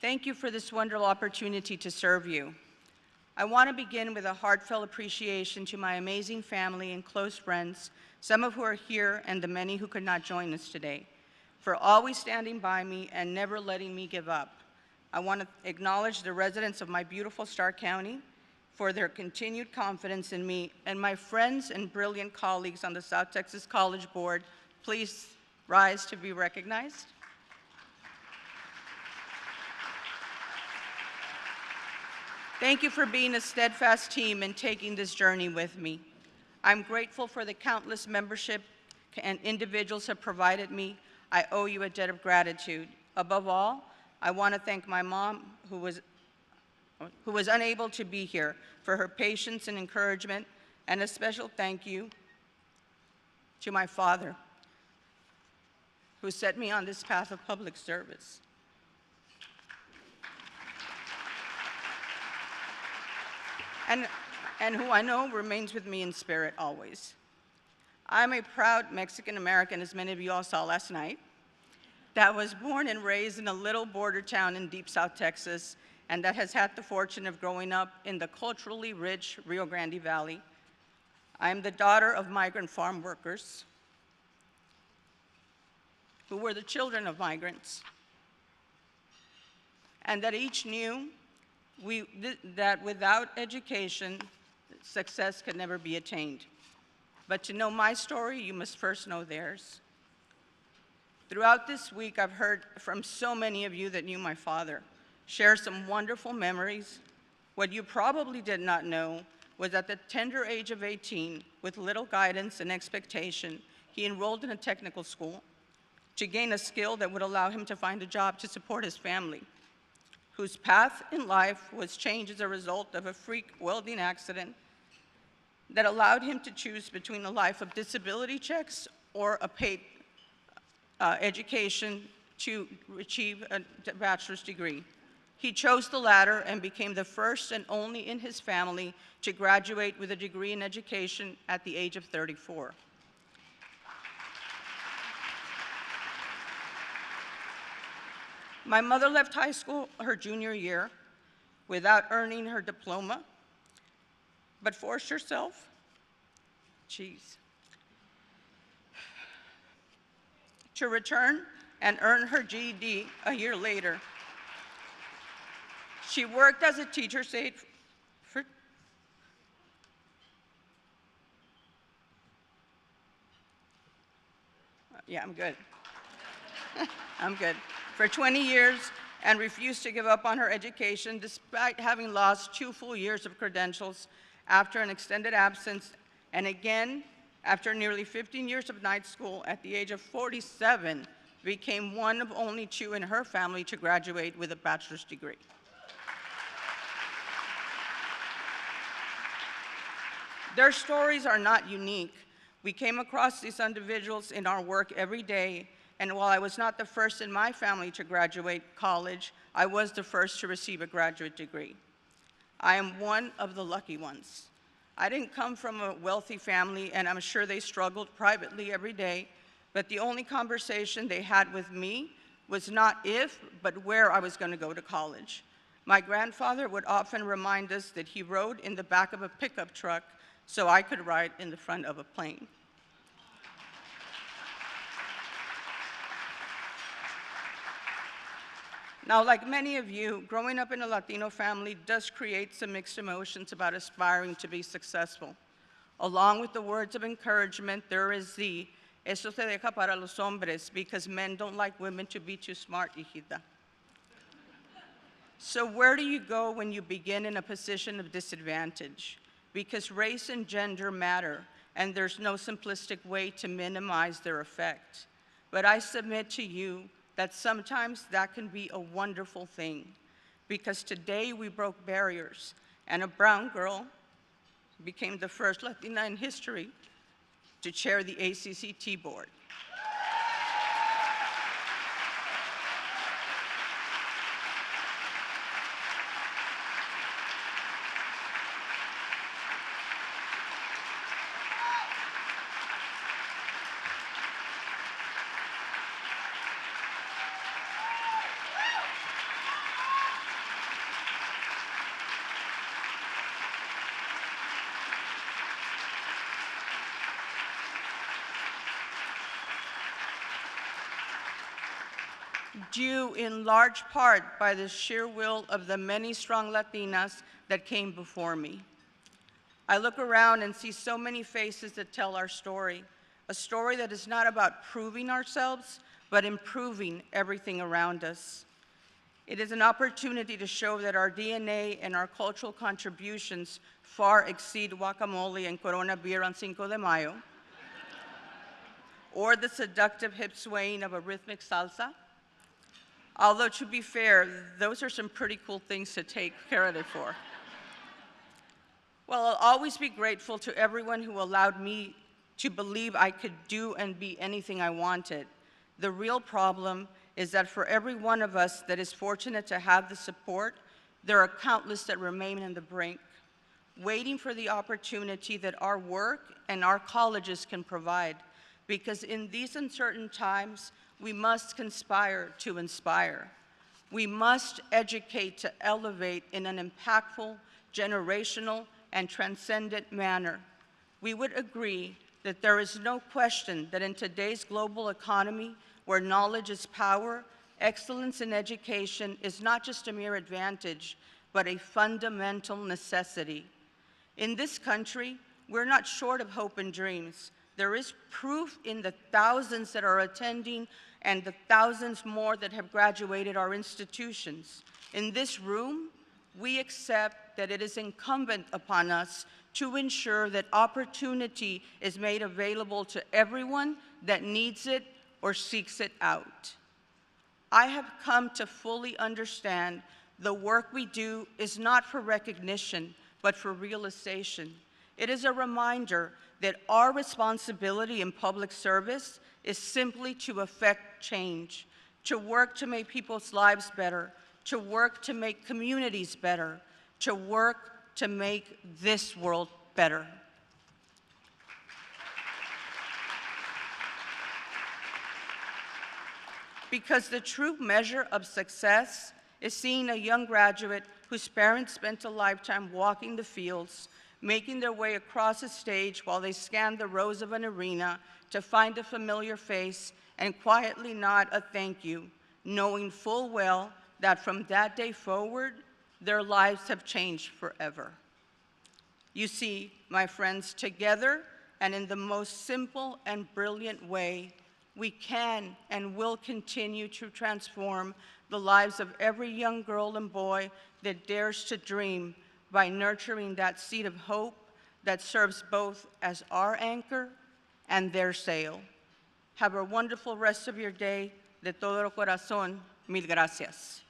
Thank you for this wonderful opportunity to serve you. I want to begin with a heartfelt appreciation to my amazing family and close friends, some of who are here and the many who could not join us today, for always standing by me and never letting me give up. I want to acknowledge the residents of my beautiful Stark County for their continued confidence in me, and my friends and brilliant colleagues on the South Texas College Board. Please rise to be recognized. Thank you for being a steadfast team and taking this journey with me. I'm grateful for the countless membership and individuals have provided me. I owe you a debt of gratitude. Above all, I want to thank my mom, who was unable to be here, for her patience and encouragement, and a special thank you to my father, who set me on this path of public service. And who I know remains with me in spirit always. I'm a proud Mexican American, as many of you all saw last night, that was born and raised in a little border town in deep South Texas, and that has had the fortune of growing up in the culturally rich Rio Grande Valley. I am the daughter of migrant farm workers who were the children of migrants, and that each knew that without education, success could never be attained. But to know my story, you must first know theirs. Throughout this week, I've heard from so many of you that knew my father, share some wonderful memories. What you probably did not know was at the tender age of 18, with little guidance and expectation, he enrolled in a technical school to gain a skill that would allow him to find a job to support his family, whose path in life was changed as a result of a freak welding accident that allowed him to choose between a life of disability checks or a paid education to achieve a bachelor's degree. He chose the latter and became the first and only in his family to graduate with a degree in education at the age of 34. My mother left high school her junior year without earning her diploma, but forced herself, to return and earn her GED a year later. She worked as a teacher's aide for I'm good. I'm good. For 20 years and refused to give up on her education despite having lost 2 full years of credentials after an extended absence, and again, after nearly 15 years of night school, at the age of 47, became one of only 2 in her family to graduate with a bachelor's degree. Their stories are not unique. We came across these individuals in our work every day, and while I was not the first in my family to graduate college, I was the first to receive a graduate degree. I am one of the lucky ones. I didn't come from a wealthy family, and I'm sure they struggled privately every day, but the only conversation they had with me was not if, but where I was going to go to college. My grandfather would often remind us that he rode in the back of a pickup truck so I could ride in the front of a plane. Now, like many of you, growing up in a Latino family does create some mixed emotions about aspiring to be successful. Along with the words of encouragement, there is the, eso se deja para los hombres, because men don't like women to be too smart, hijita. So where do you go when you begin in a position of disadvantage? Because race and gender matter, and there's no simplistic way to minimize their effect. But I submit to you that sometimes that can be a wonderful thing, because today we broke barriers, and a brown girl became the first Latina in history to chair the ACCT board. due in large part by the sheer will of the many strong Latinas that came before me. I look around and see so many faces that tell our story, a story that is not about proving ourselves, but improving everything around us. It is an opportunity to show that our DNA and our cultural contributions far exceed guacamole and Corona beer on Cinco de Mayo, or the seductive hip swaying of a rhythmic salsa. Although, to be fair, those are some pretty cool things to take credit for. Well, I'll always be grateful to everyone who allowed me to believe I could do and be anything I wanted. The real problem is that for every one of us that is fortunate to have the support, there are countless that remain in the brink, waiting for the opportunity that our work and our colleges can provide. Because in these uncertain times, we must conspire to inspire. We must educate to elevate in an impactful, generational, and transcendent manner. We would agree that there is no question that in today's global economy, where knowledge is power, excellence in education is not just a mere advantage, but a fundamental necessity. In this country, we're not short of hope and dreams. There is proof in the thousands that are attending and the thousands more that have graduated our institutions. In this room, we accept that it is incumbent upon us to ensure that opportunity is made available to everyone that needs it or seeks it out. I have come to fully understand the work we do is not for recognition, but for realization. It is a reminder that our responsibility in public service is simply to affect change, to work to make people's lives better, to work to make communities better, to work to make this world better. Because the true measure of success is seeing a young graduate whose parents spent a lifetime walking the fields, making their way across a stage while they scanned the rows of an arena to find a familiar face and quietly nod a thank you, knowing full well that from that day forward, their lives have changed forever. You see, my friends, together and in the most simple and brilliant way, we can and will continue to transform the lives of every young girl and boy that dares to dream by nurturing that seed of hope that serves both as our anchor and their sail. Have a wonderful rest of your day. De todo corazón, mil gracias.